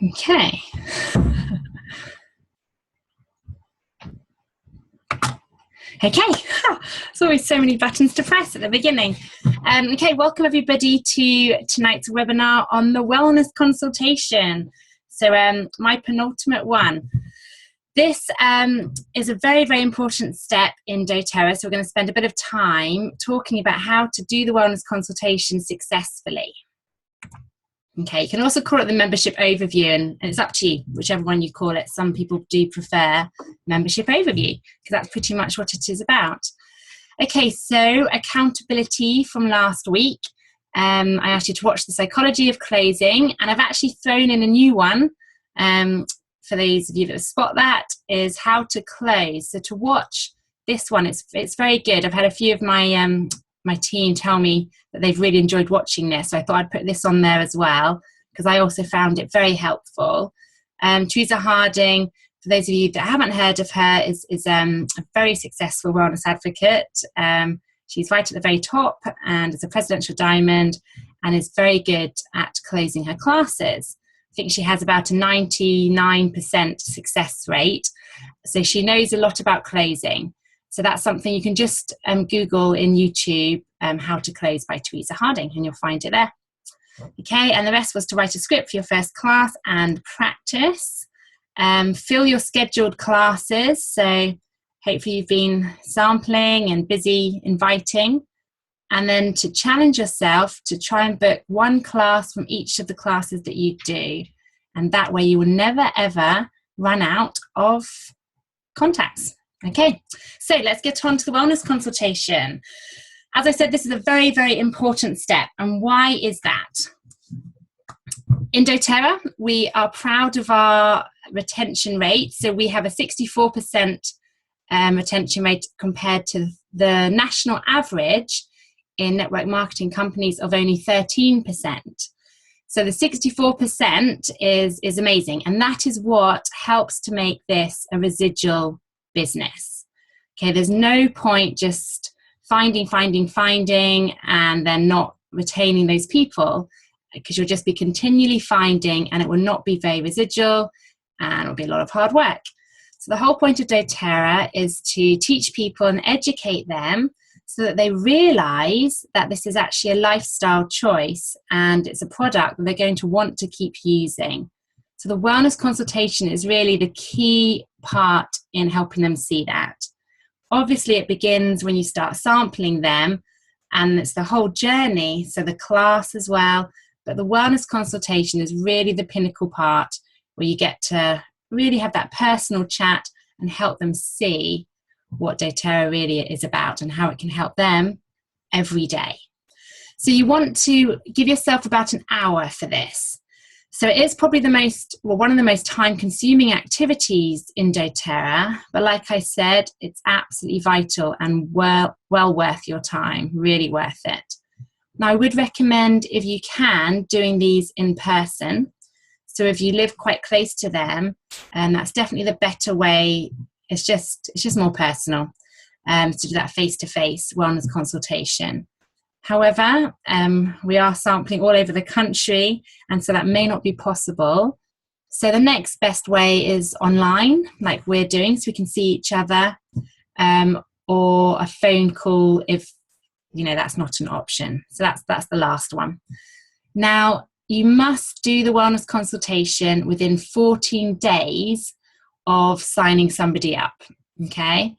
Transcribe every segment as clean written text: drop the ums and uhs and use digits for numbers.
Okay. Okay, there's always so many buttons to press at the beginning. Okay, welcome everybody to tonight's webinar on the wellness consultation. So my penultimate one. This is a very, very important step in doTERRA, so we're going to spend a bit of time talking about how to do the wellness consultation successfully. Okay, you can also call it the membership overview, and it's up to you, whichever one you call it. Some people do prefer membership overview, because that's pretty much what it is about. Okay, so accountability from last week. I asked you to watch the psychology of closing, and I've actually thrown in a new one. For those of you that spot that, is how to close. So to watch this one, it's very good. I've had a few of my my team tell me that they've really enjoyed watching this, so I thought I'd put this on there as well, because I also found it very helpful. Teresa Harding, for those of you that haven't heard of her, is a very successful wellness advocate. She's right at the very top and is a presidential diamond and is very good at closing her classes. I think she has about a 99% success rate, so she knows a lot about closing. So that's something you can just Google in YouTube, how to close by Teresa Harding, and you'll find it there. Okay, and the rest was to write a script for your first class and practice. Fill your scheduled classes. So hopefully you've been sampling and busy inviting. And then to challenge yourself to try and book one class from each of the classes that you do. And that way you will never, ever run out of contacts. Okay, so let's get on to the wellness consultation. As I said, this is a very, very important step. And why is that? In doTERRA, we are proud of our retention rate. So we have a 64% retention rate compared to the national average in network marketing companies of only 13%. So the 64% is amazing. And that is what helps to make this a residual business. Okay, there's no point just finding and then not retaining those people, because you'll just be continually finding and it will not be very residual and it'll be a lot of hard work. So the whole point of doTERRA is to teach people and educate them so that they realize that this is actually a lifestyle choice and it's a product that they're going to want to keep using. So the wellness consultation is really the key part in helping them see that. Obviously, it begins when you start sampling them, and it's the whole journey, so the class as well. But the wellness consultation is really the pinnacle part where you get to really have that personal chat and help them see what doTERRA really is about and how it can help them every day. So you want to give yourself about an hour for this. So it is probably one of the most time-consuming activities in doTERRA, but like I said, it's absolutely vital and well worth your time, really worth it. Now, I would recommend, if you can, doing these in person. So if you live quite close to them, that's definitely the better way. It's just more personal to do that face-to-face wellness consultation. However, we are sampling all over the country, and so that may not be possible. So the next best way is online, like we're doing, so we can see each other, or a phone call if, that's not an option. So that's the last one. Now, you must do the wellness consultation within 14 days of signing somebody up, okay?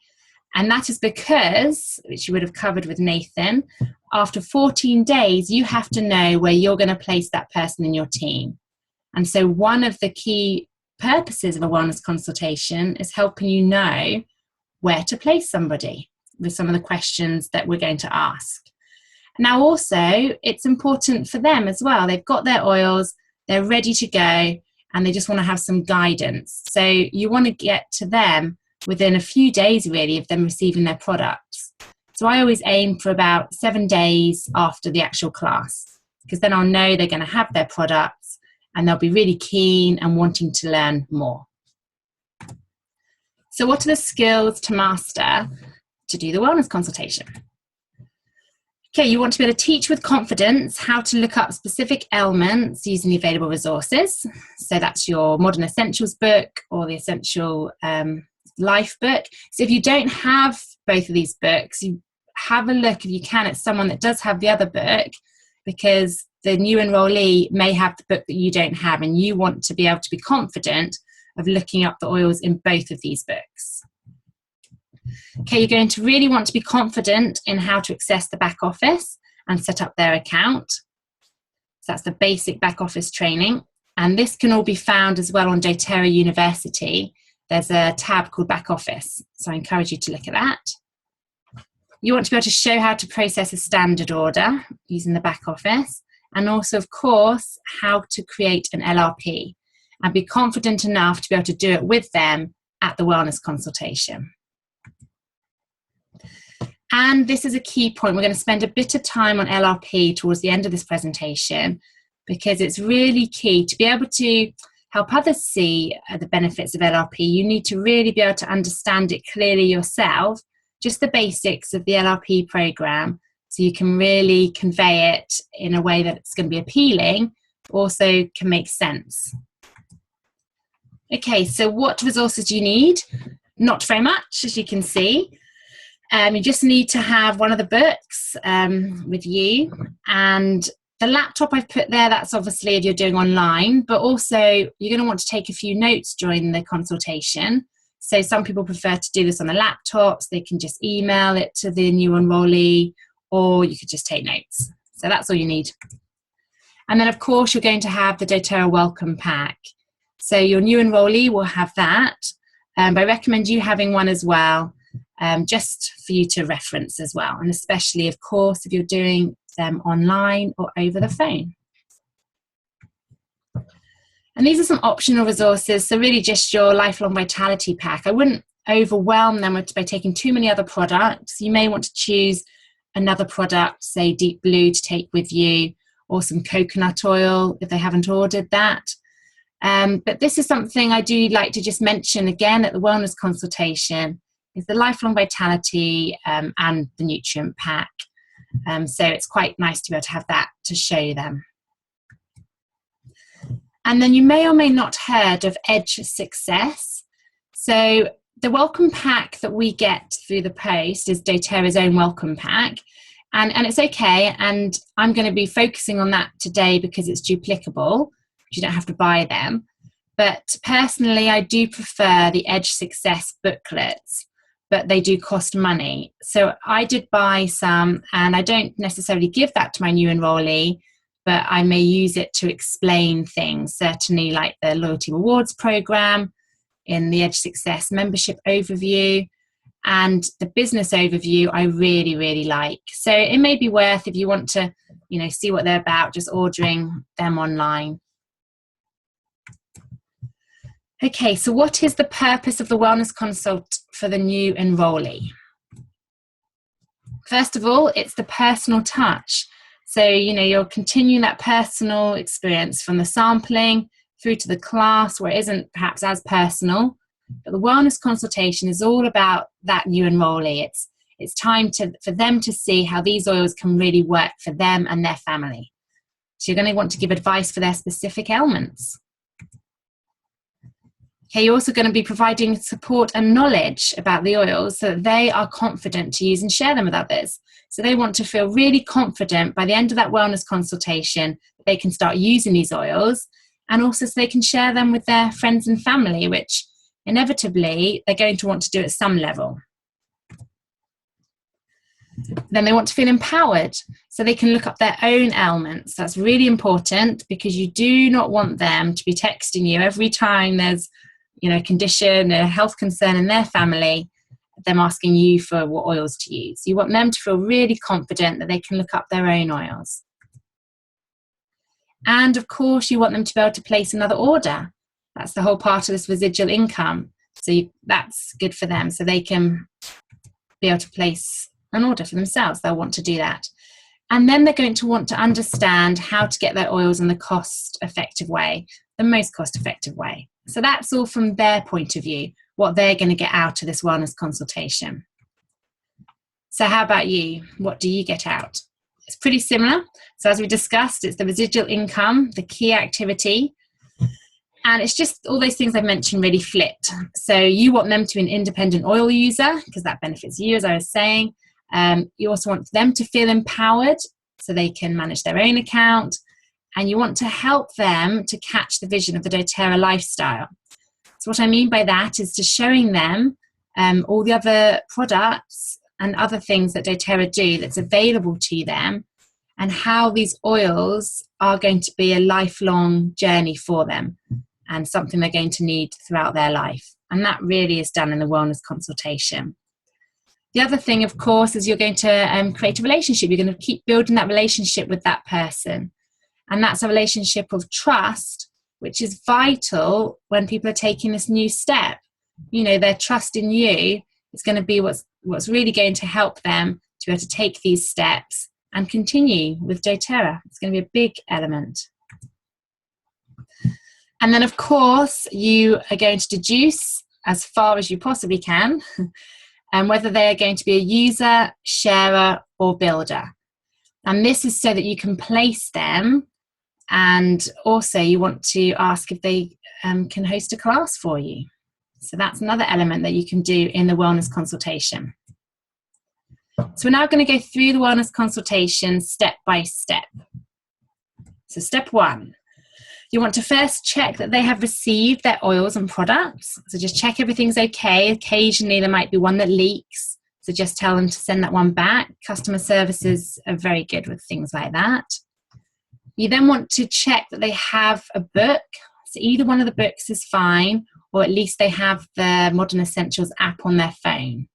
And that is because, which you would have covered with Nathan, after 14 days, you have to know where you're going to place that person in your team. And so one of the key purposes of a wellness consultation is helping you know where to place somebody with some of the questions that we're going to ask. Now also, it's important for them as well. They've got their oils, they're ready to go, and they just want to have some guidance. So you want to get to them within a few days, really, of them receiving their products. So I always aim for about 7 days after the actual class, because then I'll know they're going to have their products and they'll be really keen and wanting to learn more. So what are the skills to master to do the wellness consultation? Okay, you want to be able to teach with confidence how to look up specific ailments using the available resources. So that's your Modern Essentials book or the Essential Life book. So if you don't have both of these books, you have a look, if you can, at someone that does have the other book, because the new enrollee may have the book that you don't have, and you want to be able to be confident of looking up the oils in both of these books. Okay, you're going to really want to be confident in how to access the back office and set up their account. So that's the basic back office training. And this can all be found as well on doTERRA University. There's a tab called back office. So I encourage you to look at that. You want to be able to show how to process a standard order using the back office. And also, of course, how to create an LRP and be confident enough to be able to do it with them at the wellness consultation. And this is a key point. We're going to spend a bit of time on LRP towards the end of this presentation, because it's really key to be able to help others see the benefits of LRP. You need to really be able to understand it clearly yourself, just the basics of the LRP program, so you can really convey it in a way that's going to be appealing, but also can make sense. Okay, so what resources do you need? Not very much, as you can see. You just need to have one of the books with you, and the laptop I've put there, that's obviously if you're doing online, but also you're going to want to take a few notes during the consultation. So some people prefer to do this on a laptop, so they can just email it to the new enrollee, or you could just take notes. So that's all you need. And then of course you're going to have the doTERRA welcome pack. So your new enrollee will have that. But I recommend you having one as well, just for you to reference as well. And especially, of course, if you're doing them online or over the phone. And these are some optional resources. So really just your Lifelong Vitality pack. I wouldn't overwhelm them by taking too many other products. You may want to choose another product, say Deep Blue, to take with you, or some coconut oil if they haven't ordered that. But this is something I do like to just mention again at the wellness consultation, is the Lifelong Vitality and the nutrient pack. So it's quite nice to be able to have that to show them. And then you may or may not heard of Edge Success. So the welcome pack that we get through the post is doTERRA's own welcome pack. And it's okay. And I'm going to be focusing on that today because it's duplicable. You don't have to buy them. But personally, I do prefer the Edge Success booklets, but they do cost money. So I did buy some, and I don't necessarily give that to my new enrollee, but I may use it to explain things, certainly like the loyalty rewards program in the Edge Success membership overview, and the business overview I really, really like. So it may be worth, if you want to, see what they're about, just ordering them online. Okay, so what is the purpose of the wellness consult for the new enrollee? First of all, it's the personal touch. So, you're continuing that personal experience from the sampling through to the class where it isn't perhaps as personal. But the wellness consultation is all about that new enrollee. It's time for them to see how these oils can really work for them and their family. So you're going to want to give advice for their specific ailments. Okay, you're also going to be providing support and knowledge about the oils so that they are confident to use and share them with others. So they want to feel really confident by the end of that wellness consultation that they can start using these oils, and also so they can share them with their friends and family, which inevitably they're going to want to do at some level. Then they want to feel empowered so they can look up their own ailments. That's really important, because you do not want them to be texting you every time there's a condition, a health concern in their family, them asking you for what oils to use. You want them to feel really confident that they can look up their own oils. And of course, you want them to be able to place another order. That's the whole part of this residual income. So that's good for them. So they can be able to place an order for themselves. They'll want to do that. And then they're going to want to understand how to get their oils in the cost-effective way, the most cost-effective way. So that's all from their point of view, what they're going to get out of this wellness consultation. So how about you? What do you get out? It's pretty similar. So as we discussed, it's the residual income, the key activity, and it's just all those things I've mentioned really flipped. So you want them to be an independent oil user because that benefits you, as I was saying. You also want them to feel empowered so they can manage their own account. And you want to help them to catch the vision of the doTERRA lifestyle. So what I mean by that is to showing them all the other products and other things that doTERRA do that's available to them, and how these oils are going to be a lifelong journey for them and something they're going to need throughout their life. And that really is done in the wellness consultation. The other thing, of course, is you're going to create a relationship. You're going to keep building that relationship with that person. And that's a relationship of trust, which is vital when people are taking this new step. You know, their trust in you is going to be what's really going to help them to be able to take these steps and continue with doTERRA. It's going to be a big element. And then, of course, you are going to deduce as far as you possibly can and whether they are going to be a user, sharer, or builder. And this is so that you can place them, and also you want to ask if they can host a class for you. So that's another element that you can do in the wellness consultation. So we're now going to go through the wellness consultation step by step. So step 1. You want to first check that they have received their oils and products. So just check everything's okay. Occasionally there might be one that leaks. So just tell them to send that one back. Customer services are very good with things like that. You then want to check that they have a book. So either one of the books is fine, or at least they have the Modern Essentials app on their phone.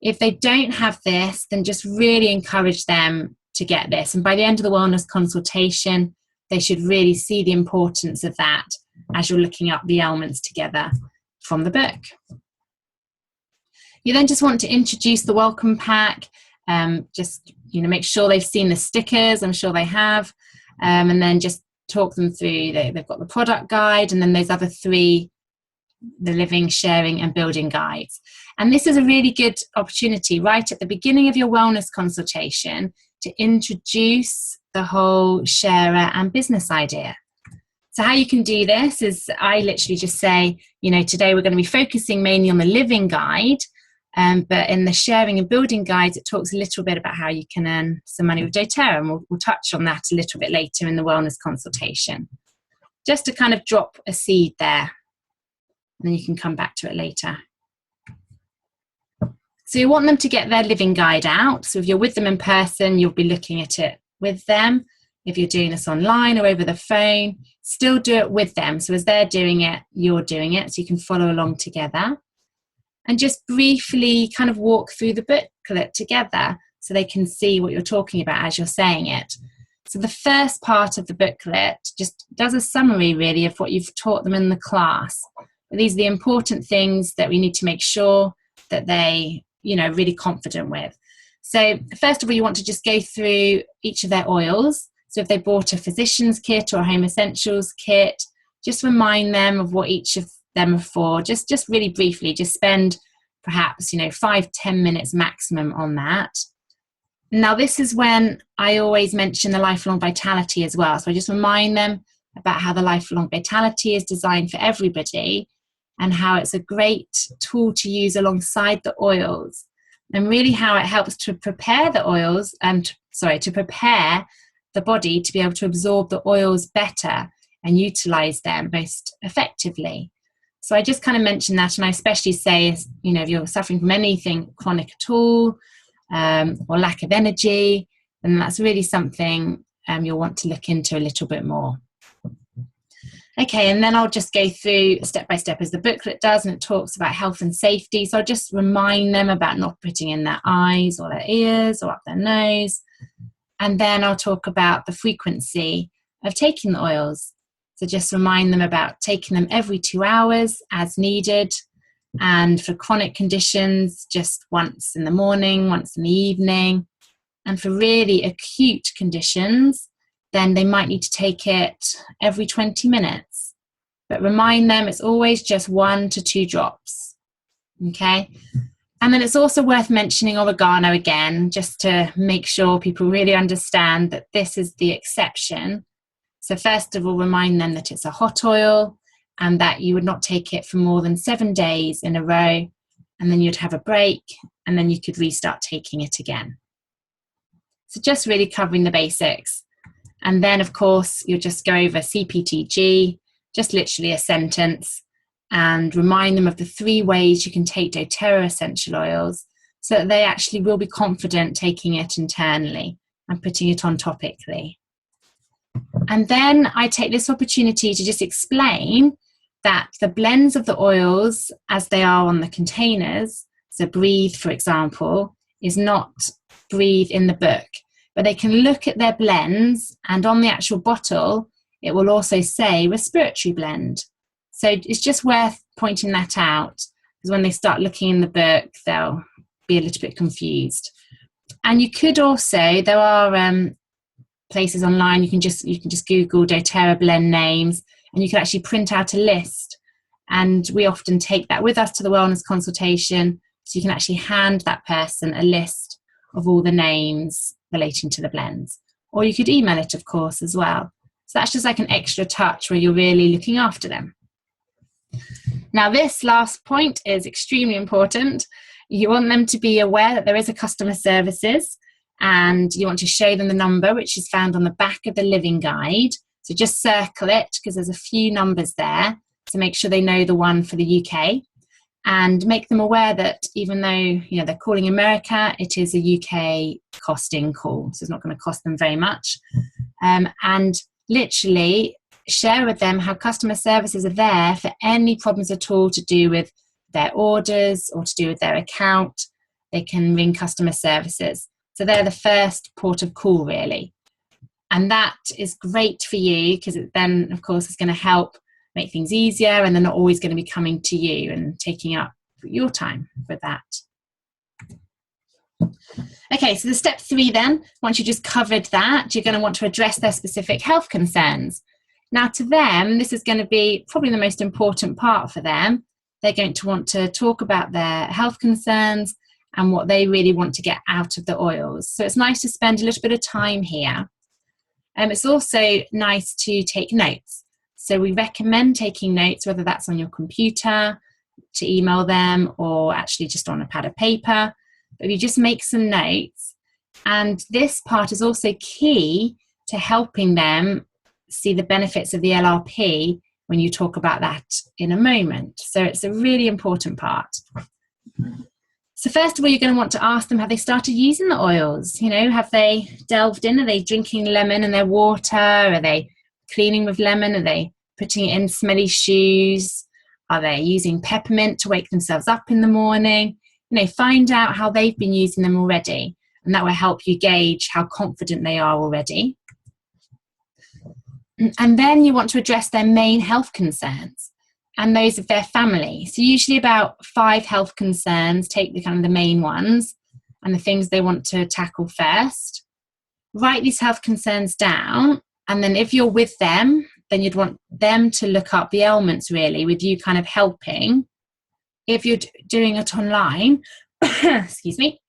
If they don't have this, then just really encourage them to get this. And by the end of the wellness consultation, they should really see the importance of that as you're looking up the elements together from the book. You then just want to introduce the welcome pack. Just make sure they've seen the stickers. I'm sure they have. And then just talk them through. They've got the product guide, and then those other 3, the living, sharing, and building guides. And this is a really good opportunity right at the beginning of your wellness consultation to introduce the whole sharer and business idea. So how you can do this is I literally just say, today we're going to be focusing mainly on the living guide, but in the sharing and building guides, it talks a little bit about how you can earn some money with doTERRA, and we'll touch on that a little bit later in the wellness consultation. Just to kind of drop a seed there, and then you can come back to it later. So you want them to get their living guide out. So if you're with them in person, you'll be looking at it with them. If you're doing this online or over the phone, still do it with them. So as they're doing it, you're doing it, so you can follow along together. And just briefly kind of walk through the booklet together so they can see what you're talking about as you're saying it. So the first part of the booklet just does a summary really of what you've taught them in the class. These are the important things that we need to make sure that they, really confident with. So first of all, you want to just go through each of their oils. So if they bought a physician's kit or a home essentials kit, just remind them of what each of them are for. Just really briefly, just spend perhaps 5-10 minutes maximum on that. Now this is when I always mention the lifelong vitality as well. So I just remind them about how the lifelong vitality is designed for everybody, and how it's a great tool to use alongside the oils, and really how it helps to prepare the oils to prepare the body to be able to absorb the oils better and utilize them most effectively. So I just kind of mentioned that, and I especially say, if you're suffering from anything chronic at all, or lack of energy, then that's really something you'll want to look into a little bit more. Okay, and then I'll just go through step by step as the booklet does, and it talks about health and safety. So I'll just remind them about not putting in their eyes or their ears or up their nose. And then I'll talk about the frequency of taking the oils. So just remind them about taking them every 2 hours as needed. And for chronic conditions, just once in the morning, once in the evening. And for really acute conditions, then they might need to take it every 20 minutes. But remind them it's always just 1 to 2 drops. Okay? And then it's also worth mentioning oregano again, just to make sure people really understand that this is the exception. So first of all, remind them that it's a hot oil and that you would not take it for more than 7 days in a row, and then you'd have a break, and then you could restart taking it again. So just really covering the basics. And then, of course, you'll just go over CPTG, just literally a sentence, and remind them of the 3 ways you can take doTERRA essential oils so that they actually will be confident taking it internally and putting it on topically. And then I take this opportunity to just explain that the blends of the oils as they are on the containers, so Breathe, for example, is not Breathe in the book, but they can look at their blends, and on the actual bottle, it will also say respiratory blend. So it's just worth pointing that out, because when they start looking in the book, they'll be a little bit confused. And you could also, there are places online, you can just Google doTERRA blend names, and you can actually print out a list. And we often take that with us to the wellness consultation, so you can actually hand that person a list of all the names relating to the blends. Or you could email it, of course, as well. So that's just like an extra touch where you're really looking after them. Now, this last point is extremely important. You want them to be aware that there is a customer services, and you want to show them the number, which is found on the back of the living guide. So just circle it, because there's a few numbers there to make sure they know the one for the UK, and make them aware that even though they're calling America, it is a UK costing call, so it's not going to cost them very much. And literally share with them how customer services are there for any problems at all to do with their orders or to do with their account. They can ring customer services. So they're the first port of call, really. And that is great for you, because it then, of course, is going to help make things easier, and they're not always going to be coming to you and taking up your time with that. Okay, so the step 3 then, once you just covered that, you're going to want to address their specific health concerns. Now, to them, this is going to be probably the most important part for them. They're going to want to talk about their health concerns and what they really want to get out of the oils. So it's nice to spend a little bit of time here. It's also nice to take notes. So we recommend taking notes, whether that's on your computer, to email them, or actually just on a pad of paper. But you just make some notes. And this part is also key to helping them see the benefits of the LRP when you talk about that in a moment. So it's a really important part. So first of all, you're going to want to ask them, have they started using the oils? Have they delved in? Are they drinking lemon in their water? Are they cleaning with lemon? Are they putting it in smelly shoes? Are they using peppermint to wake themselves up in the morning? Find out how they've been using them already, and that will help you gauge how confident they are already. And then you want to address their main health concerns and those of their family. So usually about 5 health concerns, take the main ones and the things they want to tackle first. Write these health concerns down, and then if you're with them, then you'd want them to look up the ailments, really, with you kind of helping. If you're doing it online, excuse me,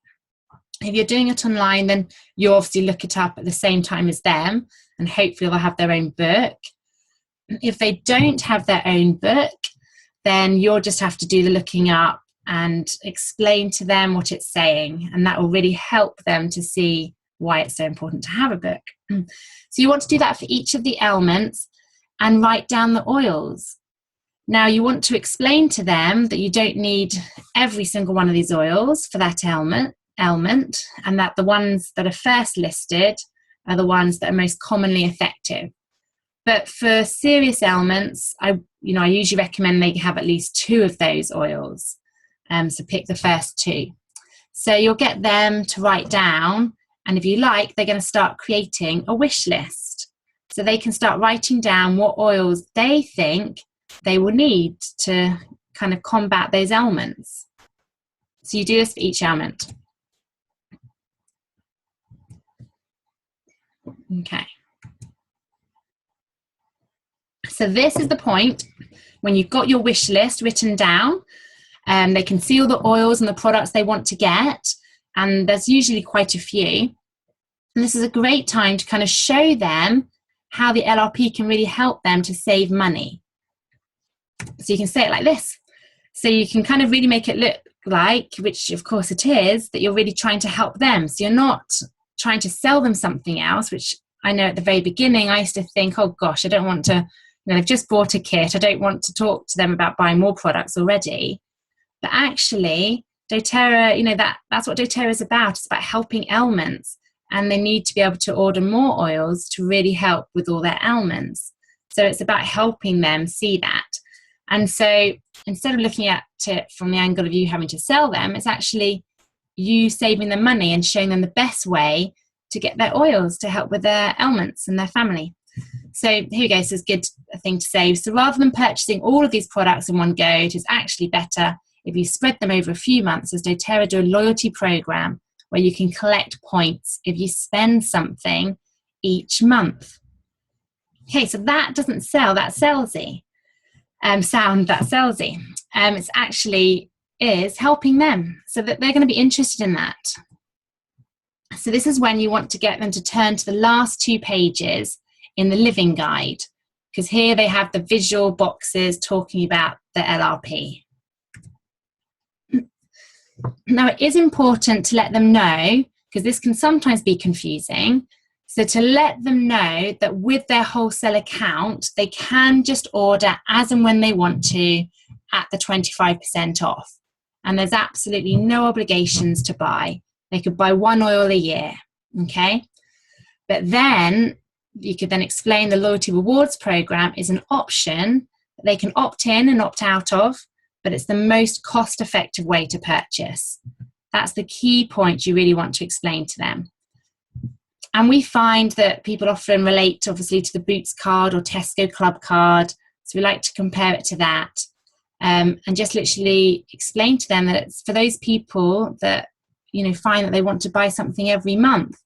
if you're doing it online, then you obviously look it up at the same time as them, and hopefully they'll have their own book. If they don't have their own book, then you'll just have to do the looking up and explain to them what it's saying, and that will really help them to see why it's so important to have a book. So you want to do that for each of the ailments and write down the oils. Now you want to explain to them that you don't need every single one of these oils for that ailment, and that the ones that are first listed are the ones that are most commonly effective. But for serious ailments, I usually recommend they have at least 2 of those oils. So pick the first 2. So you'll get them to write down, and if you like, they're going to start creating a wish list. So they can start writing down what oils they think they will need to kind of combat those ailments. So you do this for each ailment. Okay. So this is the point when you've got your wish list written down. They can see all the oils and the products they want to get, and there's usually quite a few. And this is a great time to kind of show them how the LRP can really help them to save money. So you can say it like this. So you can kind of really make it look like, which of course it is, that you're really trying to help them. So you're not trying to sell them something else, which I know at the very beginning I used to think, oh gosh, I don't want to, they've just bought a kit, I don't want to talk to them about buying more products already. But actually doTERRA, that's what doTERRA is about. It's about helping ailments, and they need to be able to order more oils to really help with all their ailments. So it's about helping them see that. And so instead of looking at it from the angle of you having to sell them, it's actually you saving them money and showing them the best way to get their oils to help with their ailments and their family. So here we go. So it's a good thing to say. So rather than purchasing all of these products in one go, it is actually better if you spread them over a few months, as doTERRA do a loyalty program where you can collect points if you spend something each month. Okay, so that doesn't sell, that's salesy. Sound that salesy. It's actually is helping them so that they're going to be interested in that. So this is when you want to get them to turn to the last 2 pages in the living guide, because here they have the visual boxes talking about the LRP. Now it is important to let them know, because this can sometimes be confusing, so to let them know that with their wholesale account, they can just order as and when they want to at the 25% off. And there's absolutely no obligations to buy. They could buy 1 oil a year, okay? But then you could then explain the loyalty rewards program is an option that they can opt in and opt out of, but it's the most cost-effective way to purchase. That's the key point you really want to explain to them. And we find that people often relate, obviously, to the Boots card or Tesco Club card. So we like to compare it to that, and just literally explain to them that it's for those people that, find that they want to buy something every month.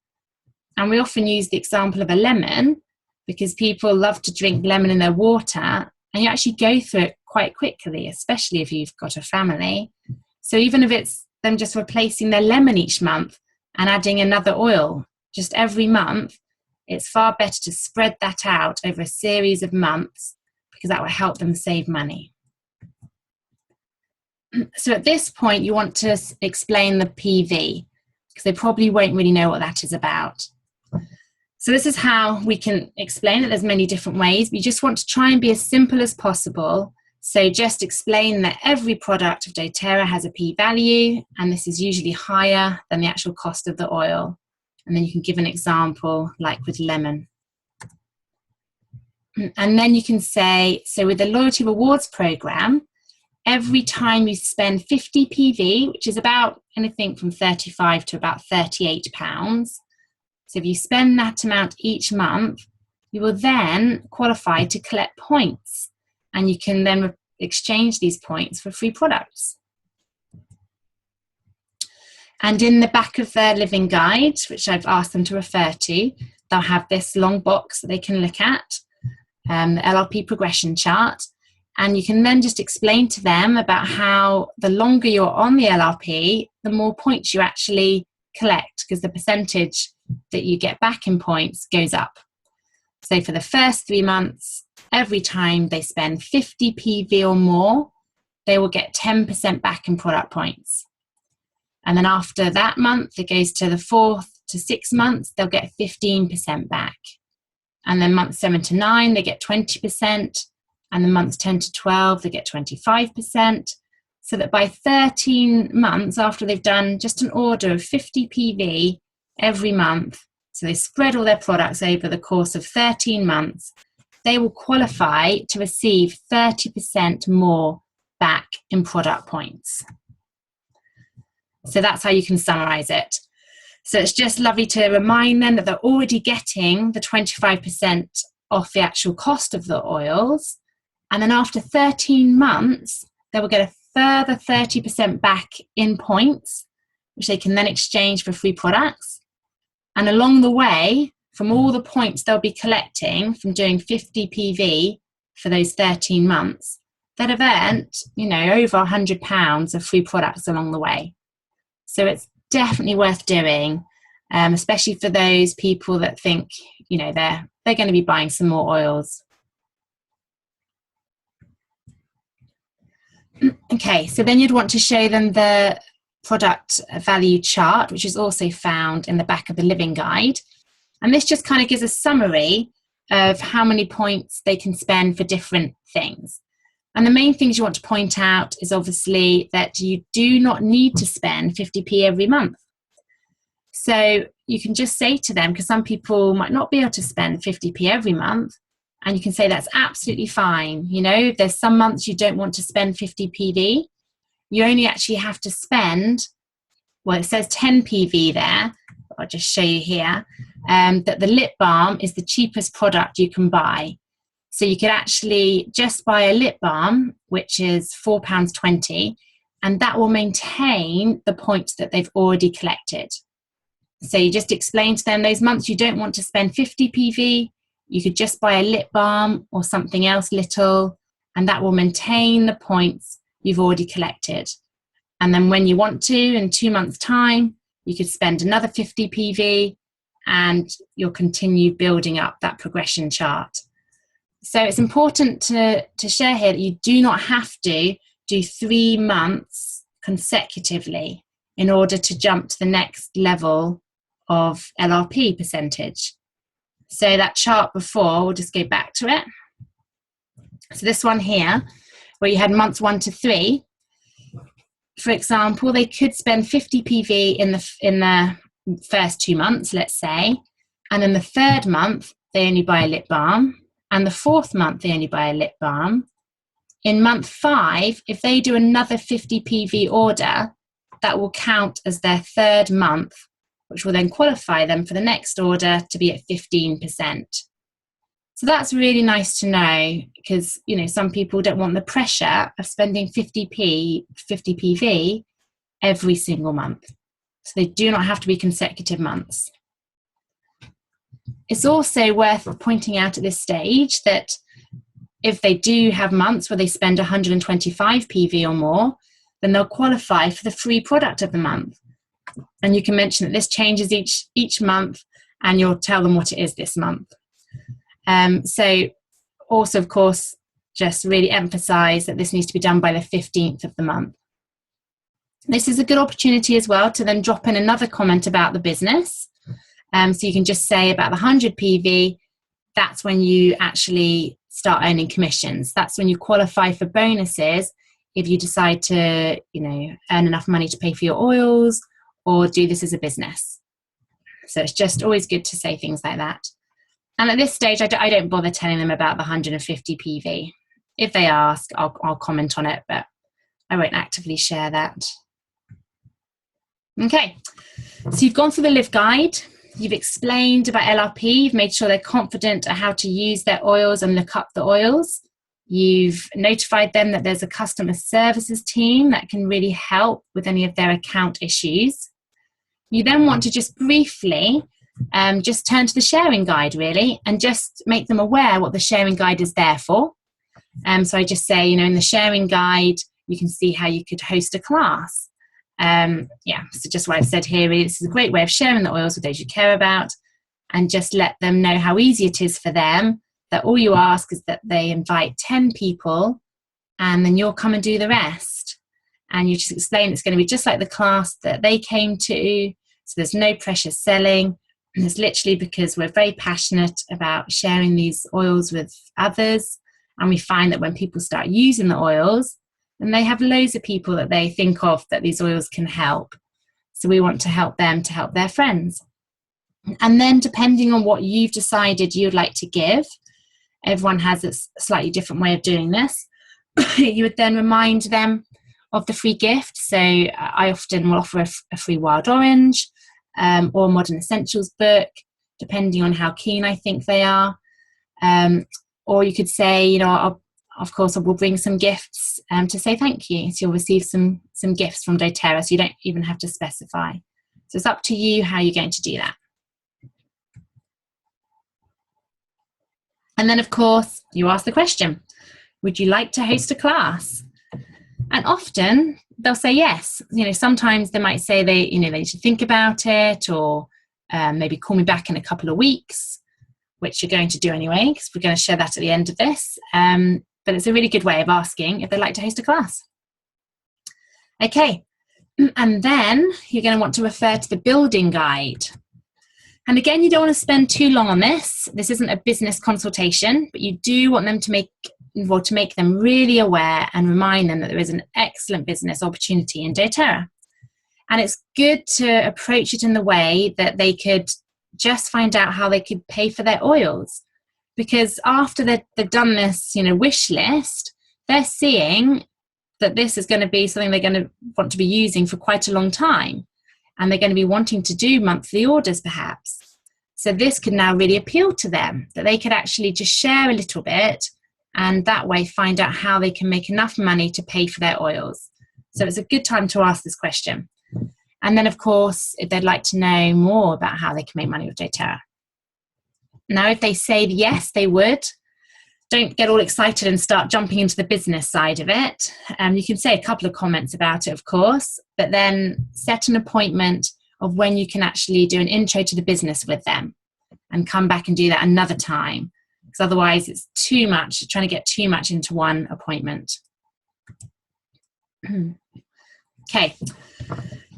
And we often use the example of a lemon, because people love to drink lemon in their water, and you actually go through it quite quickly, especially if you've got a family. So even if it's them just replacing their lemon each month and adding another oil just every month, it's far better to spread that out over a series of months, because that will help them save money. So at this point, you want to explain the PV, because they probably won't really know what that is about. So this is how we can explain it. There's many different ways. We just want to try and be as simple as possible. So just explain that every product of doTERRA has a p-value, and this is usually higher than the actual cost of the oil. And then you can give an example, like with lemon. And then you can say, so with the loyalty rewards program, every time you spend 50 PV, which is about anything from 35 to about 38 pounds. So if you spend that amount each month, you will then qualify to collect points, and you can then exchange these points for free products. And in the back of their living guide, which I've asked them to refer to, they'll have this long box that they can look at, the LRP progression chart. And you can then just explain to them about how the longer you're on the LRP, the more points you actually collect, because the percentage that you get back in points goes up. So for the first 3 months, every time they spend 50 PV or more, they will get 10% back in product points. And then after that month, it goes to the 4th to 6 months, they'll get 15% back. And then months 7 to 9, they get 20%. And then months 10 to 12, they get 25%. So that by 13 months, after they've done just an order of 50 PV every month, so they spread all their products over the course of 13 months, they will qualify to receive 30% more back in product points. So that's how you can summarize it. So it's just lovely to remind them that they're already getting the 25% off the actual cost of the oils. And then after 13 months, they will get a further 30% back in points, which they can then exchange for free products. And along the way, from all the points they'll be collecting from doing 50 PV for those 13 months, that have earned, you know, over £100 of free products along the way. So it's definitely worth doing, especially for those people that think, you know, they're going to be buying some more oils. Okay, so then you'd want to show them the product value chart, which is also found in the back of the living guide. And this just kind of gives a summary of how many points they can spend for different things. And the main things you want to point out is obviously that you do not need to spend 50p every month. So you can just say to them, because some people might not be able to spend 50p every month, and you can say that's absolutely fine. You know, if there's some months you don't want to spend 50p, you only actually have to spend, well, it says 10p there. I'll just show you here, that the lip balm is the cheapest product you can buy. So you could actually just buy a lip balm, which is £4.20, and that will maintain the points that they've already collected. So you just explain to them those months you don't want to spend 50p, you could just buy a lip balm or something else little, and that will maintain the points you've already collected. And then when you want to, in 2 months' time, you could spend another 50p, and you'll continue building up that progression chart. So it's important to share here that you do not have to do 3 months consecutively in order to jump to the next level of LRP percentage. So that chart before, we'll just go back to it. So this one here, where you had months 1 to 3, for example, they could spend 50p in the first 2 months, let's say, and in the 3rd month, they only buy a lip balm. And the 4th month, they only buy a lip balm. In month 5, if they do another 50p order, that will count as their 3rd month, which will then qualify them for the next order to be at 15%. So that's really nice to know, because, you know, some people don't want the pressure of spending 50p every single month. So they do not have to be consecutive months. It's also worth pointing out at this stage that if they do have months where they spend 125p or more, then they'll qualify for the free product of the month. And you can mention that this changes each month, and you'll tell them what it is this month. So also, of course, just really emphasize that this needs to be done by the 15th of the month. This is a good opportunity as well to then drop in another comment about the business. So you can just say about the 100p, that's when you actually start earning commissions. That's when you qualify for bonuses if you decide to, you know, earn enough money to pay for your oils or do this as a business. So it's just always good to say things like that. And at this stage, I don't bother telling them about the 150p. If they ask, I'll comment on it, but I won't actively share that. Okay, so you've gone through the Live Guide. You've explained about LRP. You've made sure they're confident at how to use their oils and look up the oils. You've notified them that there's a customer services team that can really help with any of their account issues. You then want to just briefly just turn to the sharing guide, really, and just make them aware what the sharing guide is there for. So I just say, you know, in the sharing guide, you can see how you could host a class. So just what I've said here, really, this is a great way of sharing the oils with those you care about, and just let them know how easy it is for them, that all you ask is that they invite 10 people and then you'll come and do the rest. And you just explain it's going to be just like the class that they came to, so there's no pressure selling. And it's literally because we're very passionate about sharing these oils with others, and we find that when people start using the oils, and they have loads of people that they think of that these oils can help. So we want to help them to help their friends. And then depending on what you've decided you'd like to give, everyone has a slightly different way of doing this. You would then remind them of the free gift. So I often will offer a free wild orange or modern essentials book, depending on how keen I think they are. Or you could say, you know, of course, I will bring some gifts to say thank you. So you'll receive some gifts from doTERRA, so you don't even have to specify. So it's up to you how you're going to do that. And then, of course, you ask the question, Would you like to host a class? And often they'll say yes. Sometimes they might say they need to think about it, or maybe call me back in a couple of weeks, which you're going to do anyway, because we're going to share that at the end of this. But it's a really good way of asking if they'd like to host a class. Okay, and then you're going to want to refer to the building guide. And again, you don't want to spend too long on this. This isn't a business consultation, but you do want them to make them really aware and remind them that there is an excellent business opportunity in doTERRA. And it's good to approach it in the way that they could just find out how they could pay for their oils. Because after they've done this, wish list, they're seeing that this is going to be something they're going to want to be using for quite a long time. And they're going to be wanting to do monthly orders perhaps. So this could now really appeal to them, that they could actually just share a little bit and that way find out how they can make enough money to pay for their oils. So it's a good time to ask this question. And then, of course, if they'd like to know more about how they can make money with doTERRA. Now, if they say yes, they would, don't get all excited and start jumping into the business side of it. You can say a couple of comments about it, of course, but then set an appointment of when you can actually do an intro to the business with them and come back and do that another time. Because otherwise it's too much, trying to get too much into one appointment. Okay,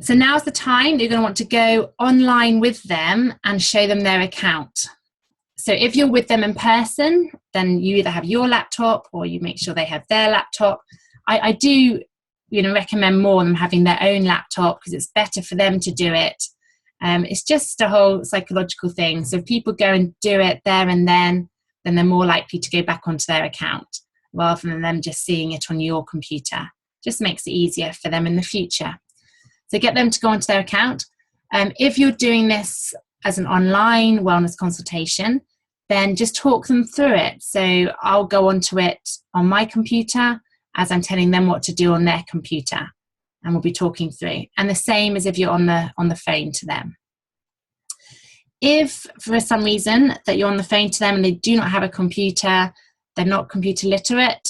so now's the time you're going to want to go online with them and show them their account. So if you're with them in person, then you either have your laptop or you make sure they have their laptop. I do recommend more them having their own laptop because it's better for them to do it. It's just a whole psychological thing. So if people go and do it there and then they're more likely to go back onto their account rather than them just seeing it on your computer. Just makes it easier for them in the future. So get them to go onto their account. If you're doing this as an online wellness consultation, then just talk them through it. So I'll go onto it on my computer as I'm telling them what to do on their computer, and we'll be talking through. And the same as if you're on the phone to them. If for some reason that you're on the phone to them and they do not have a computer, they're not computer literate,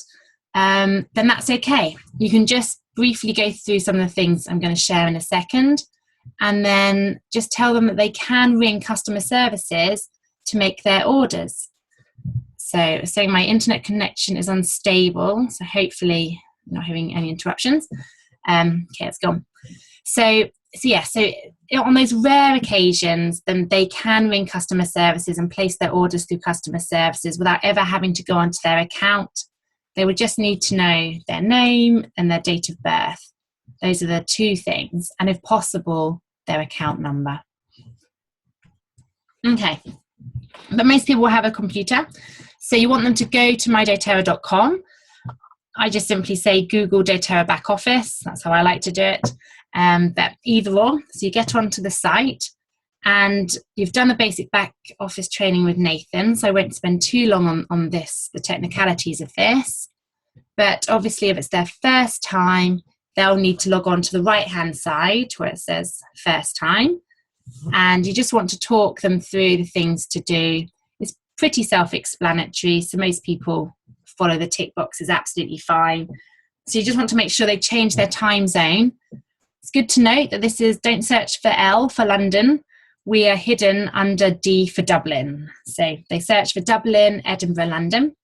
then that's okay. You can just briefly go through some of the things I'm going to share in a second, and then just tell them that they can ring customer services to make their orders. So saying my internet connection is unstable, so hopefully not having any interruptions. Okay, it's gone. So on those rare occasions, then they can ring customer services and place their orders through customer services without ever having to go onto their account. They would just need to know their name and their date of birth. Those are the two things. And if possible, their account number. Okay, but most people will have a computer. So you want them to go to mydoterra.com. I just simply say Google doTERRA back office. That's how I like to do it. But either or. So you get onto the site and you've done the basic back office training with Nathan. So I won't spend too long on this, the technicalities of this. But obviously if it's their first time, they'll need to log on to the right-hand side where it says first time. And you just want to talk them through the things to do. It's pretty self-explanatory. So most people follow the tick boxes absolutely fine. So you just want to make sure they change their time zone. It's good to note that this is, don't search for L for London. We are hidden under D for Dublin. So they search for Dublin, Edinburgh, London,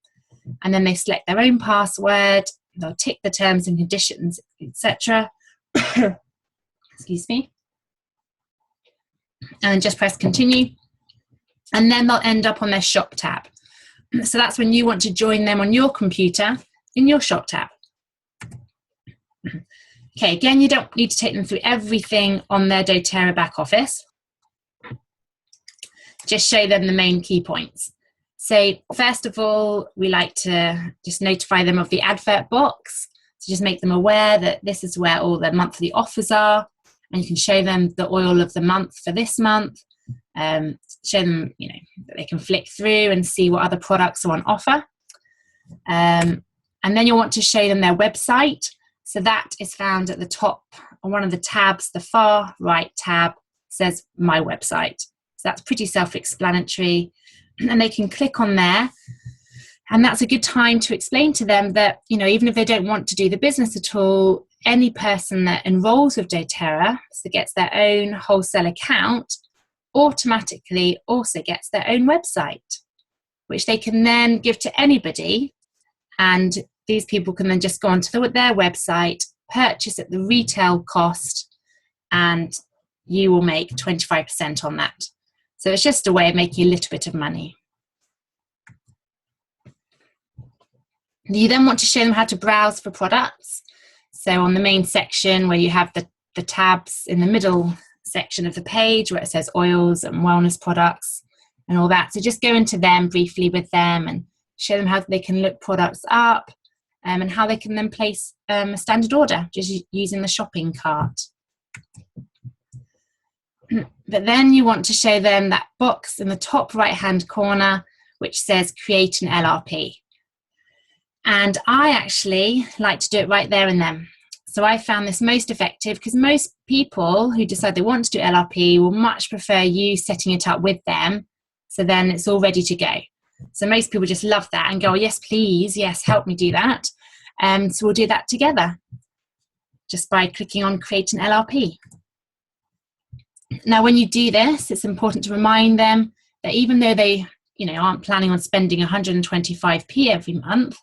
and then they select their own password. They'll tick the terms and conditions, etc. Excuse me. And then just press continue. And then they'll end up on their shop tab. So that's when you want to join them on your computer in your shop tab. Okay, again, you don't need to take them through everything on their doTERRA back office. Just show them the main key points. So first of all, we like to just notify them of the advert box. So just make them aware that this is where all the monthly offers are. And you can show them the oil of the month for this month. Show them, that they can flick through and see what other products are on offer. And then you'll want to show them their website. So that is found at the top on one of the tabs, the far right tab says My Website. So that's pretty self-explanatory. And they can click on there And that's a good time to explain to them that, even if they don't want to do the business at all, any person that enrolls with doTERRA, so gets their own wholesale account, automatically also gets their own website, which they can then give to anybody. And these people can then just go onto their website, purchase at the retail cost, and you will make 25% on that. So it's just a way of making a little bit of money. You then want to show them how to browse for products. So on the main section where you have the tabs in the middle section of the page where it says oils and wellness products and all that. So just go into them briefly with them and show them how they can look products up and how they can then place a standard order just using the shopping cart. But then you want to show them that box in the top right hand corner which says create an LRP. And I actually like to do it right there and then. So I found this most effective because most people who decide they want to do LRP will much prefer you setting it up with them. So then it's all ready to go. So most people just love that and go, oh, yes, please. Yes, help me do that. So we'll do that together just by clicking on create an LRP. Now, when you do this, it's important to remind them that even though they, aren't planning on spending 125p every month,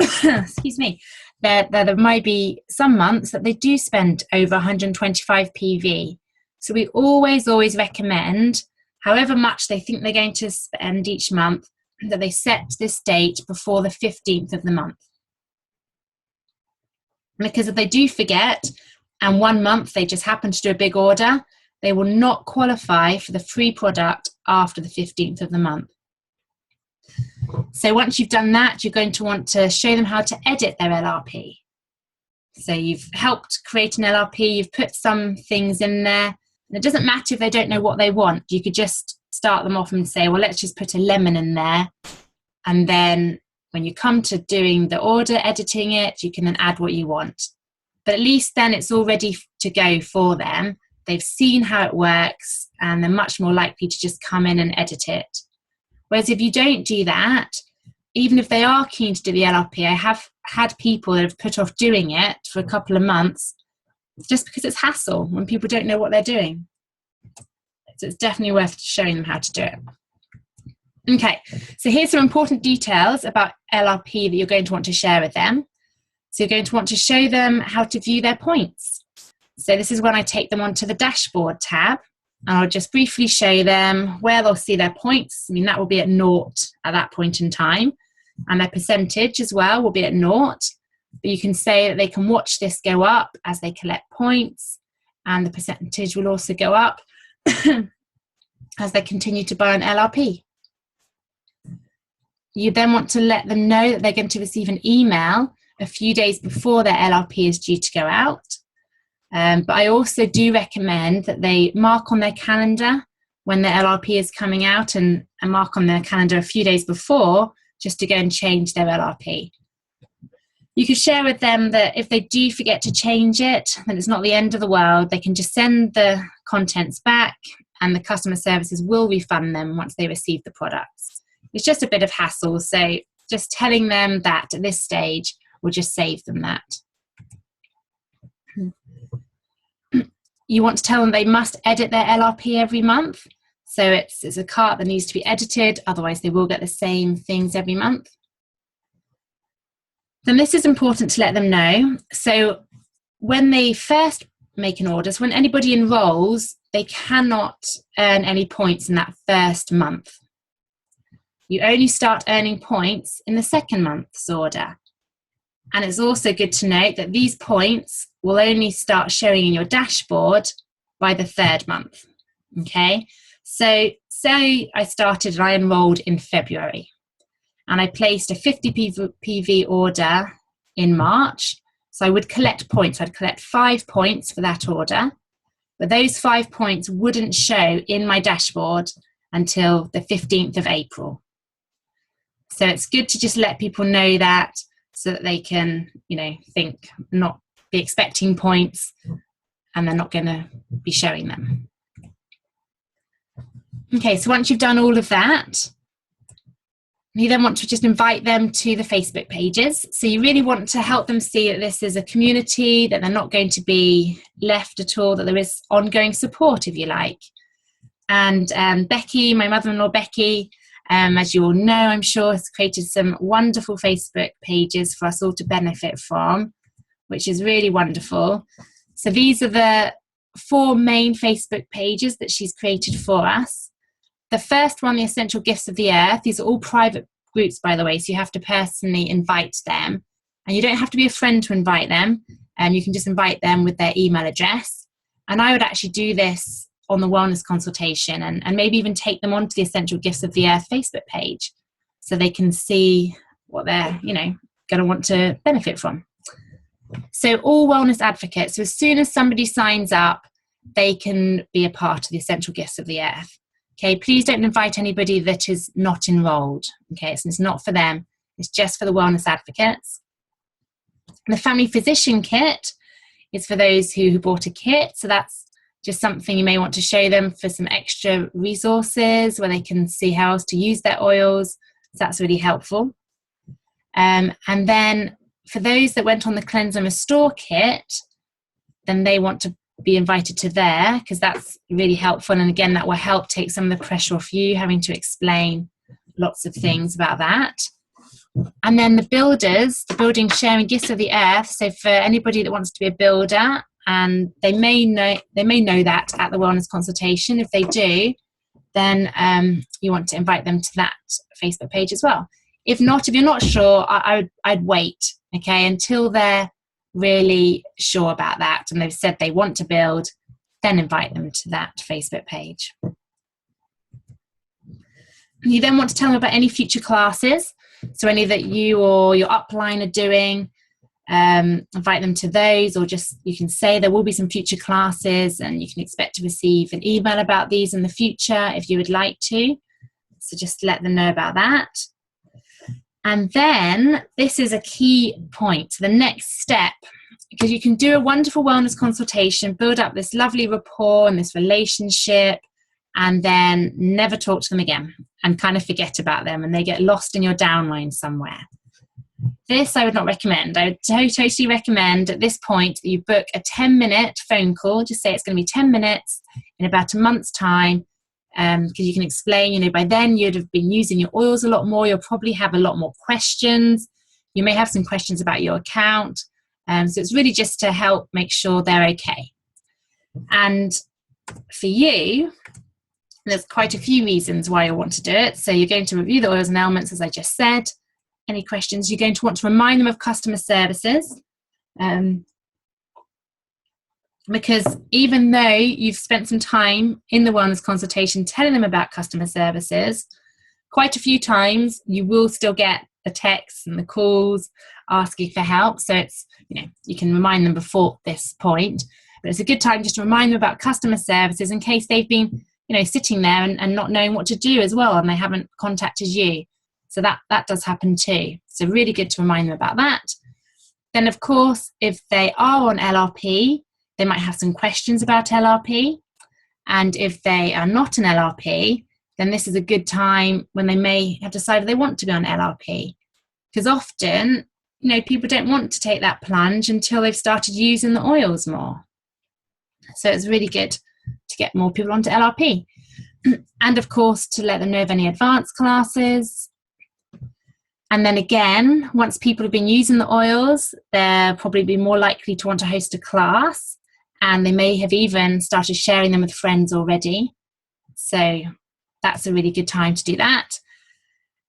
excuse me, there might be some months that they do spend over 125 PV. So we always recommend, however much they think they're going to spend each month, that they set this date before the 15th of the month. Because if they do forget, and one month they just happen to do a big order, they will not qualify for the free product after the 15th of the month. So once you've done that, you're going to want to show them how to edit their LRP. So you've helped create an LRP, you've put some things in there. And it doesn't matter if they don't know what they want. You could just start them off and say, well, let's just put a lemon in there. And then when you come to doing the order, editing it, you can then add what you want. But at least then it's all ready to go for them. They've seen how it works and they're much more likely to just come in and edit it. Whereas if you don't do that, even if they are keen to do the LRP, I have had people that have put off doing it for a couple of months just because it's hassle when people don't know what they're doing. So it's definitely worth showing them how to do it. Okay, so here's some important details about LRP that you're going to want to share with them. So you're going to want to show them how to view their points. So this is when I take them onto the dashboard tab. And I'll just briefly show them where they'll see their points. I mean, that will be at 0 at that point in time. And their percentage as well will be at 0. But you can say that they can watch this go up as they collect points. And the percentage will also go up as they continue to buy an LRP. You then want to let them know that they're going to receive an email a few days before their LRP is due to go out. But I also do recommend that they mark on their calendar when their LRP is coming out and mark on their calendar a few days before just to go and change their LRP. You could share with them that if they do forget to change it, then it's not the end of the world. They can just send the contents back and the customer services will refund them once they receive the products. It's just a bit of hassle, so just telling them that at this stage will just save them that. You want to tell them they must edit their LRP every month. So it's a cart that needs to be edited, otherwise they will get the same things every month. Then this is important to let them know. So when they first make an order, so when anybody enrolls, they cannot earn any points in that first month. You only start earning points in the second month's order. And it's also good to note that these points will only start showing in your dashboard by the third month. Okay, so say I started and I enrolled in February and I placed a 50 PV order in March. So I would collect points. I'd collect 5 points for that order, but those 5 points wouldn't show in my dashboard until the 15th of April. So it's good to just let people know that so that they can, think, not be expecting points and they're not going to be showing them. Okay, so once you've done all of that, You then want to just invite them to the Facebook pages. So you really want to help them see that this is a community, that they're not going to be left at all, that there is ongoing support, if you like. And Becky, my mother-in-law Becky, as you all know, I'm sure, has created some wonderful Facebook pages for us all to benefit from, which is really wonderful. So these are the 4 main Facebook pages that she's created for us. The first one, the Essential Gifts of the Earth, these are all private groups, by the way, so you have to personally invite them. And you don't have to be a friend to invite them. You can just invite them with their email address. And I would actually do this on the Wellness Consultation and maybe even take them onto the Essential Gifts of the Earth Facebook page so they can see what they're, going to want to benefit from. So all wellness advocates, so as soon as somebody signs up, they can be a part of the Essential Gifts of the Earth. Okay, please don't invite anybody that is not enrolled. Okay, so it's not for them. It's just for the wellness advocates. The Family Physician Kit is for those who bought a kit. So that's just something you may want to show them for some extra resources where they can see how else to use their oils. So that's really helpful. And then for those that went on the Cleanse and Restore kit, then they want to be invited to there because that's really helpful, and again that will help take some of the pressure off you having to explain lots of things about that. And then the builders, the Building Sharing Gifts of the Earth, so for anybody that wants to be a builder, and they may know that at the Wellness Consultation. If they do, then you want to invite them to that Facebook page as well. If not, if you're not sure, I'd wait, okay, until they're really sure about that and they've said they want to build, then invite them to that Facebook page. You then want to tell them about any future classes, so any that you or your upline are doing, invite them to those, or just you can say there will be some future classes and you can expect to receive an email about these in the future if you would like to, so just let them know about that. And then this is a key point, the next step, because you can do a wonderful wellness consultation, build up this lovely rapport and this relationship, and then never talk to them again and kind of forget about them and they get lost in your downline somewhere. This I would not recommend. I would totally recommend at this point that you book a 10-minute phone call. Just say it's going to be 10 minutes in about a month's time. Because you can explain, by then you'd have been using your oils a lot more. You'll probably have a lot more questions. You may have some questions about your account. So it's really just to help make sure they're okay. And for you, there's quite a few reasons why you want to do it. So you're going to review the oils and elements, as I just said. Any questions? You're going to want to remind them of customer services. Because even though you've spent some time in the wellness consultation telling them about customer services, quite a few times you will still get the texts and the calls asking for help. So it's, you can remind them before this point, but it's a good time just to remind them about customer services in case they've been, sitting there and not knowing what to do as well, and they haven't contacted you. So that does happen too. So really good to remind them about that. Then, of course, if they are on LRP, they might have some questions about LRP. And if they are not an LRP, then this is a good time when they may have decided they want to be on LRP. Because often, people don't want to take that plunge until they've started using the oils more. So it's really good to get more people onto LRP. And of course, to let them know of any advanced classes. And then again, once people have been using the oils, they'll probably be more likely to want to host a class. And they may have even started sharing them with friends already. So that's a really good time to do that.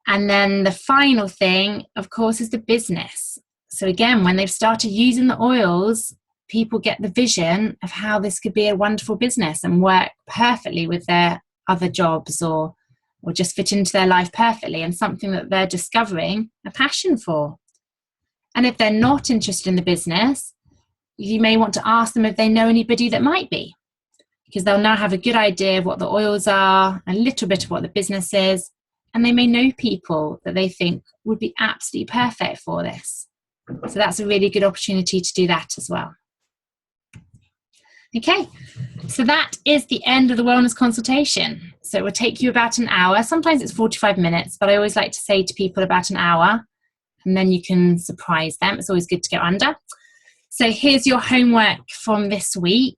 And then the final thing, of course, is the business. So again, when they've started using the oils, people get the vision of how this could be a wonderful business and work perfectly with their other jobs or just fit into their life perfectly, and something that they're discovering a passion for. And if they're not interested in the business, you may want to ask them if they know anybody that might be, because they'll now have a good idea of what the oils are, a little bit of what the business is, and they may know people that they think would be absolutely perfect for this. So that's a really good opportunity to do that as well. Okay, so that is the end of the wellness consultation. So it will take you about an hour. Sometimes it's 45 minutes, but I always like to say to people about an hour, and then you can surprise them. It's always good to go under. So here's your homework from this week,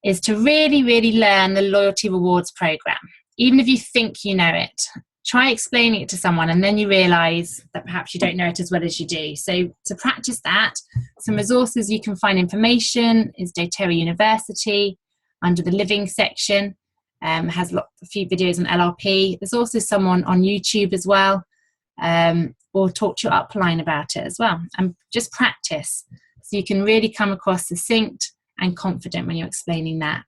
is to really, really learn the loyalty rewards program. Even if you think you know it, try explaining it to someone, and then you realize that perhaps you don't know it as well as you do. So to practice that, some resources you can find information is doTERRA University under the living section. Has a few videos on LRP. There's also someone on YouTube as well, or talk to your upline about it as well. And just practice so you can really come across succinct and confident when you're explaining that.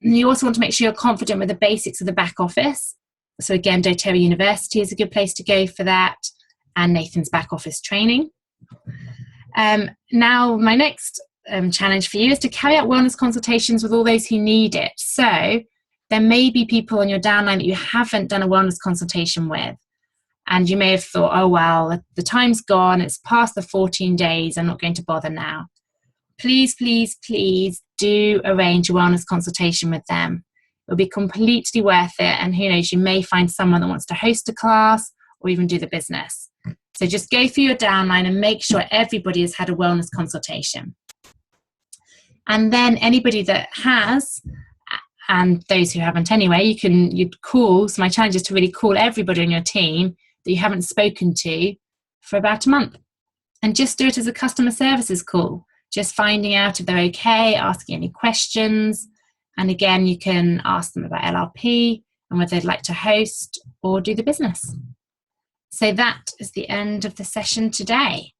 And you also want to make sure you're confident with the basics of the back office. So again, doTERRA University is a good place to go for that, and Nathan's back office training. Now, my next challenge for you is to carry out wellness consultations with all those who need it. So there may be people on your downline that you haven't done a wellness consultation with, and you may have thought, oh, well, the time's gone, it's past the 14 days, I'm not going to bother now. Please, please, please do arrange a wellness consultation with them. It'll be completely worth it, and who knows, you may find someone that wants to host a class or even do the business. So just go through your downline and make sure everybody has had a wellness consultation. And then anybody that has, and those who haven't anyway, you'd call. So my challenge is to really call everybody on your team that you haven't spoken to for about a month, and just do it as a customer services call, just finding out if they're okay, asking any questions. And again, you can ask them about LRP and whether they'd like to host or do the business. So that is the end of the session today.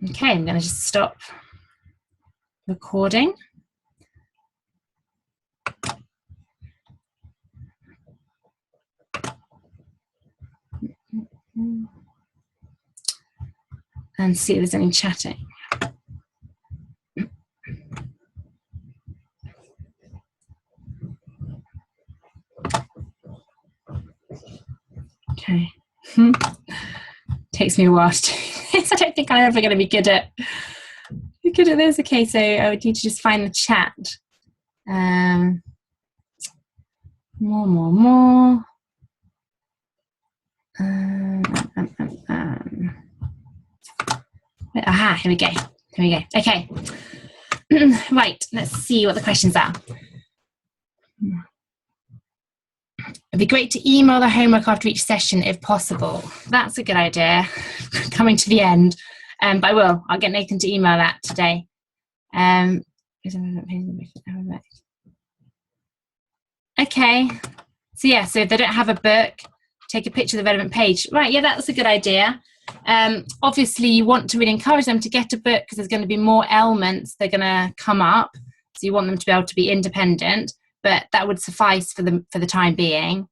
Okay, I'm going to just stop recording. And see if there's any chatting. Okay. Takes me a while to do this. I don't think I'm ever going to be good at this. Okay, so I would need to just find the chat. More. Aha, here we go. Okay. Right, let's see what the questions are. It'd be great to email the homework after each session if possible. That's a good idea. Coming to the end. But I'll get Nathan to email that today. Okay. So yeah, so if they don't have a book, take a picture of the relevant page. Right, yeah, that's a good idea. Obviously, you want to really encourage them to get a book because there's going to be more elements that are going to come up. So you want them to be able to be independent, but that would suffice for the time being.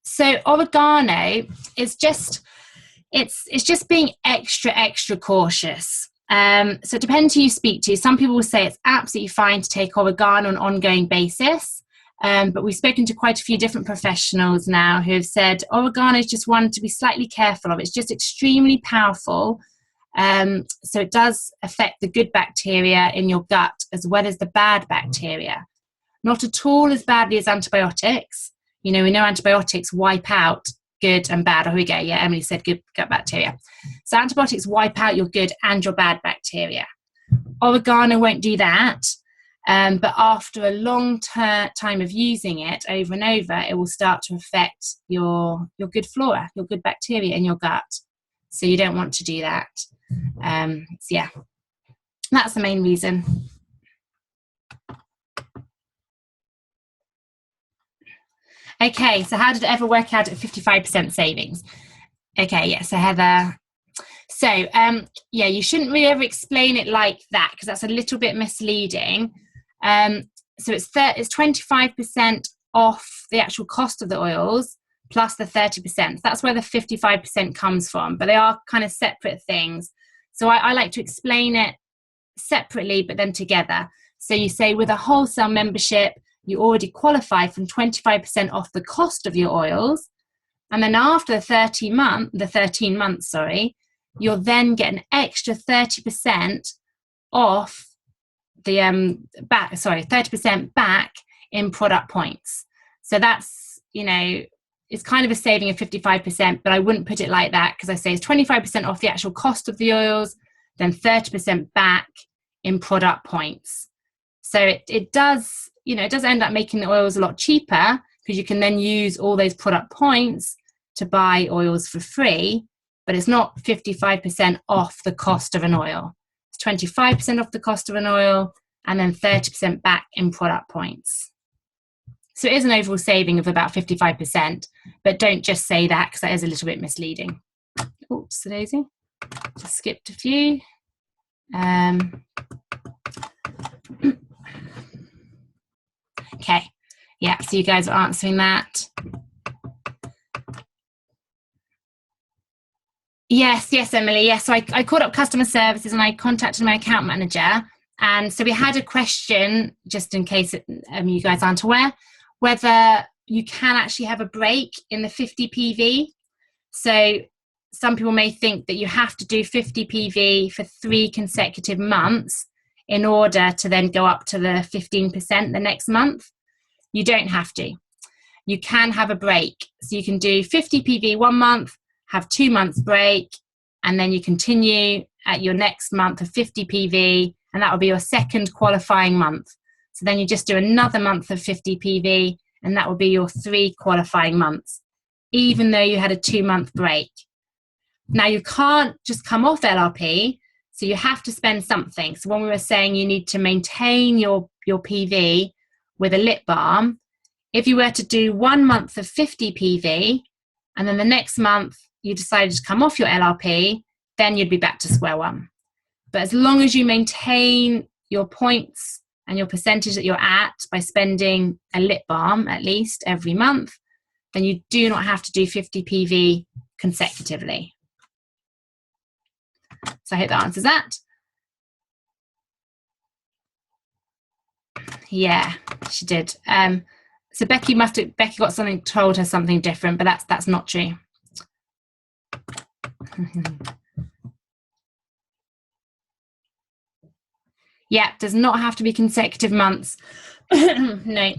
So oregano is just, it's just being extra cautious. So it depends who you speak to. Some people will say it's absolutely fine to take oregano on an ongoing basis. But we've spoken to quite a few different professionals now who have said oregano is just one to be slightly careful of. It's just extremely powerful. So it does affect the good bacteria in your gut as well as the bad bacteria. Not at all as badly as antibiotics. You know, we know antibiotics wipe out good and bad. Oh, here we go. Yeah, Emily said good gut bacteria. So antibiotics wipe out your good and your bad bacteria. Oregano won't do that. But after a long time of using it over and over, it will start to affect your good flora, your good bacteria in your gut. So you don't want to do that. So yeah, that's the main reason. Okay, so how did it ever work out at 55% savings? Okay, yeah, so Heather. So, yeah, you shouldn't really ever explain it like that because that's a little bit misleading. So it's 25% off the actual cost of the oils plus the 30%. That's where the 55% comes from, but they are kind of separate things. So I like to explain it separately, but then together. So you say with a wholesale membership, you already qualify from 25% off the cost of your oils. And then after the 13 months, you'll then get an extra 30% off back, sorry, 30% back in product points. So that's, you know, it's kind of a saving of 55%, but I wouldn't put it like that, because I say it's 25% off the actual cost of the oils, then 30% back in product points. So it does, you know, it does end up making the oils a lot cheaper, because you can then use all those product points to buy oils for free, but it's not 55% off the cost of an oil. It's 25% off the cost of an oil and then 30% back in product points. So it is an overall saving of about 55%, but don't just say that, because that is a little bit misleading. Oops, daisy. Just skipped a few. Okay, yeah, so you guys are answering that. Yes, Emily. Yes, so I called up customer services and I contacted my account manager. And so we had a question, just in case you guys aren't aware, whether you can actually have a break in the 50 PV. So some people may think that you have to do 50 PV for 3 consecutive months in order to then go up to the 15% the next month. You don't have to. You can have a break. So you can do 50 PV 1 month, have 2 months break, and then you continue at your next month of 50 PV, and that will be your second qualifying month. So then you just do another month of 50 PV, and that will be your 3 qualifying months, even though you had a 2-month break. Now, you can't just come off LRP, so you have to spend something. So when we were saying you need to maintain your PV with a lip balm, if you were to do 1 month of 50 PV, and then the next month you decided to come off your LRP, then you'd be back to square one. But as long as you maintain your points and your percentage that you're at by spending a lip balm at least every month, then you do not have to do 50 PV consecutively. So I hope that answers that. Yeah, she did. So Becky got something, told her something different, but that's not true. Yeah, does not have to be consecutive months. No,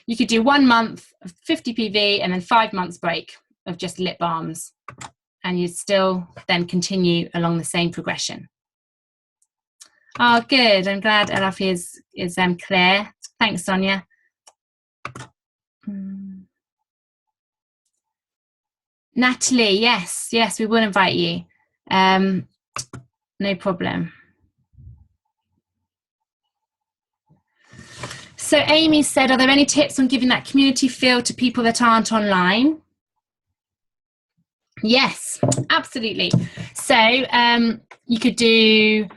you could do 1 month of 50 PV and then 5 months break of just lip balms, and you'd still then continue along the same progression. Oh, good. I'm glad LRP is clear. Thanks, Sonia. Natalie, yes, we will invite you. No problem. So Amy said, are there any tips on giving that community feel to people that aren't online? Yes, absolutely. So you could do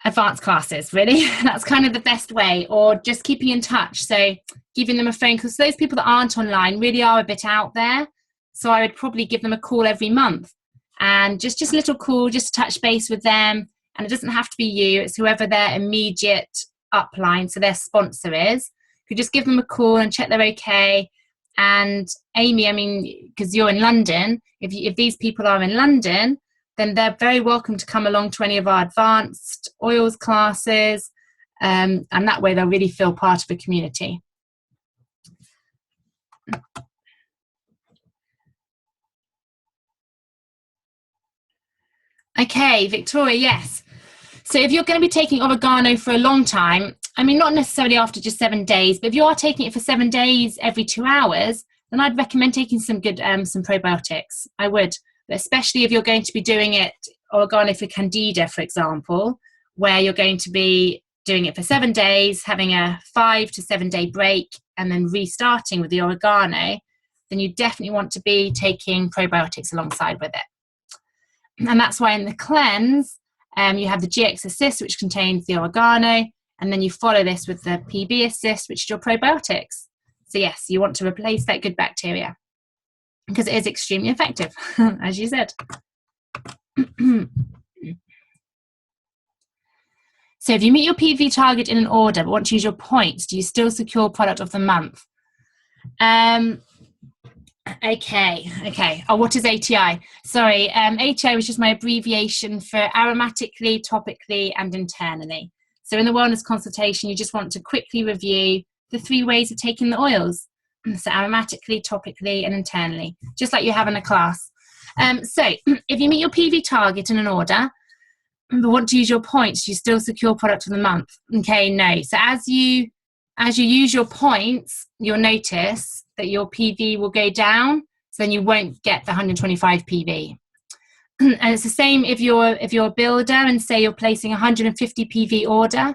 advanced classes, really. That's kind of the best way, or just keeping in touch. So giving them a phone call. So those people that aren't online really are a bit out there. So I would probably give them a call every month, and just a little call, just to touch base with them. And it doesn't have to be you, it's whoever their immediate upline, so their sponsor is. You just give them a call and check they're okay. And Amy, I mean, because you're in London, if these people are in London, then they're very welcome to come along to any of our advanced oils classes, and that way they'll really feel part of a community. Okay, Victoria, yes. So if you're going to be taking oregano for a long time, I mean, not necessarily after just 7 days, but if you are taking it for 7 days every 2 hours, then I'd recommend taking some good, some probiotics. I would, but especially if you're going to be doing it, oregano for candida, for example, where you're going to be doing it for 7 days, having a 5 to 7 day break, and then restarting with the oregano, then you definitely want to be taking probiotics alongside with it. And that's why in the cleanse, you have the GX Assist, which contains the oregano, and then you follow this with the PB Assist, which is your probiotics. So yes, you want to replace that good bacteria, because it is extremely effective, as you said. So if you meet your PV target in an order but want to use your points, do you still secure product of the month? Okay. Oh, what is ATI? Sorry, ATI was just my abbreviation for aromatically, topically, and internally. So in the wellness consultation, you just want to quickly review the 3 ways of taking the oils. So aromatically, topically, and internally, just like you have in a class. So if you meet your PV target in an order, but want to use your points, you still secure product of the month. Okay, no. So as you use your points, you'll notice that your PV will go down, so then you won't get the 125 PV. And it's the same if you're a builder and say you're placing a 150 PV order.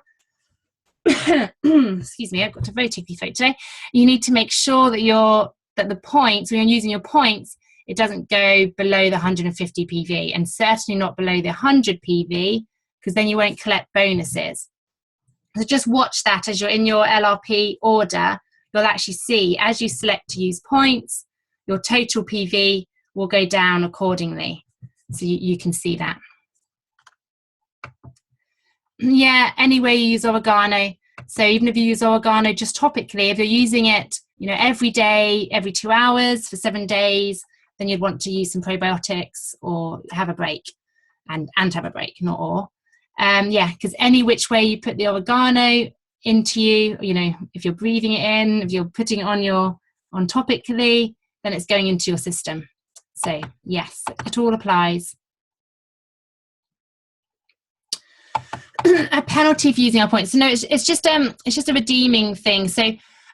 Excuse me, I've got a very tickly throat today. You need to make sure that the points, when you're using your points, it doesn't go below the 150 PV, and certainly not below the 100 PV, because then you won't collect bonuses. So just watch that as you're in your LRP order. You'll actually see, as you select to use points, your total PV will go down accordingly. So you can see that. Yeah, any way you use oregano. So even if you use oregano just topically, if you're using it, every day, every 2 hours for 7 days, then you'd want to use some probiotics or have a break, and have a break, not or. Yeah, because any which way you put the oregano into you, if you're breathing it in, if you're putting it on topically, then it's going into your system. So yes, it all applies. A penalty for using our points. So no, it's just a redeeming thing. So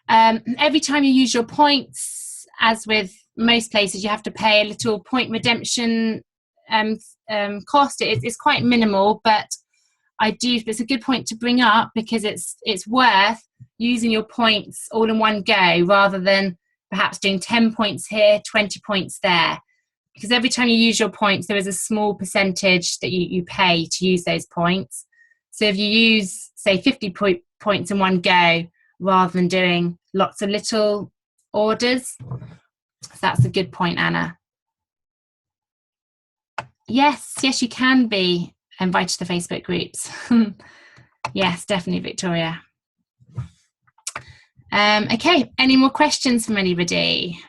every time you use your points, as with most places, you have to pay a little point redemption cost. It's quite minimal, but it's a good point to bring up, because it's worth using your points all in one go, rather than perhaps doing 10 points here, 20 points there. Because every time you use your points, there is a small percentage that you pay to use those points. So if you use, say, 50 points in one go, rather than doing lots of little orders. So that's a good point, Anna. Yes, you can be invited to the Facebook groups. Yes, definitely, Victoria. Okay, any more questions from anybody?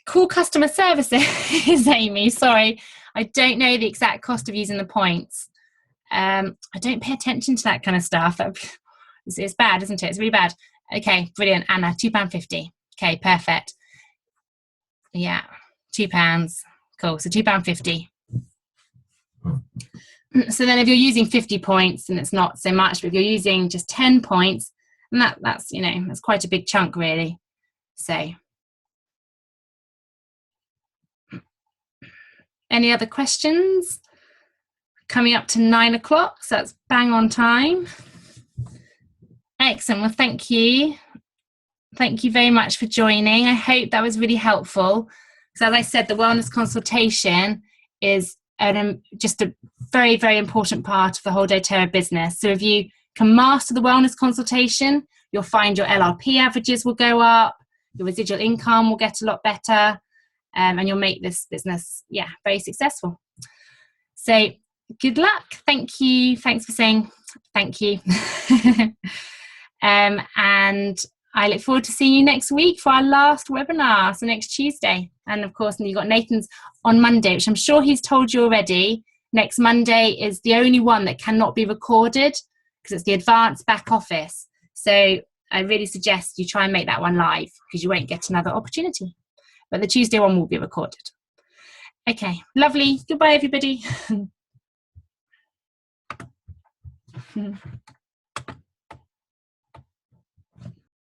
Cool customer services, Amy. Sorry, I don't know the exact cost of using the points. I don't pay attention to that kind of stuff. It's bad, isn't it? It's really bad. Okay, brilliant, Anna. £2.50. Okay, perfect. Yeah, £2. Cool. So £2.50. So then if you're using 50 points, then it's not so much. But if you're using just 10 points, and that's that's quite a big chunk, really. So any other questions? Coming up to 9 o'clock, so that's bang on time. Excellent. Well, thank you. Thank you very much for joining. I hope that was really helpful. So as I said, the wellness consultation is just a very, very important part of the whole doTERRA business. So if you can master the wellness consultation, you'll find your LRP averages will go up, your residual income will get a lot better, and you'll make this business, very successful. So good luck. Thank you. Thanks for saying thank you. And I look forward to seeing you next week for our last webinar, so next Tuesday. And of course, you've got Nathan's on Monday, which I'm sure he's told you already. Next Monday is the only one that cannot be recorded, because it's the advanced back office. So I really suggest you try and make that one live, because you won't get another opportunity. But the Tuesday one will be recorded. Okay, lovely. Goodbye, everybody.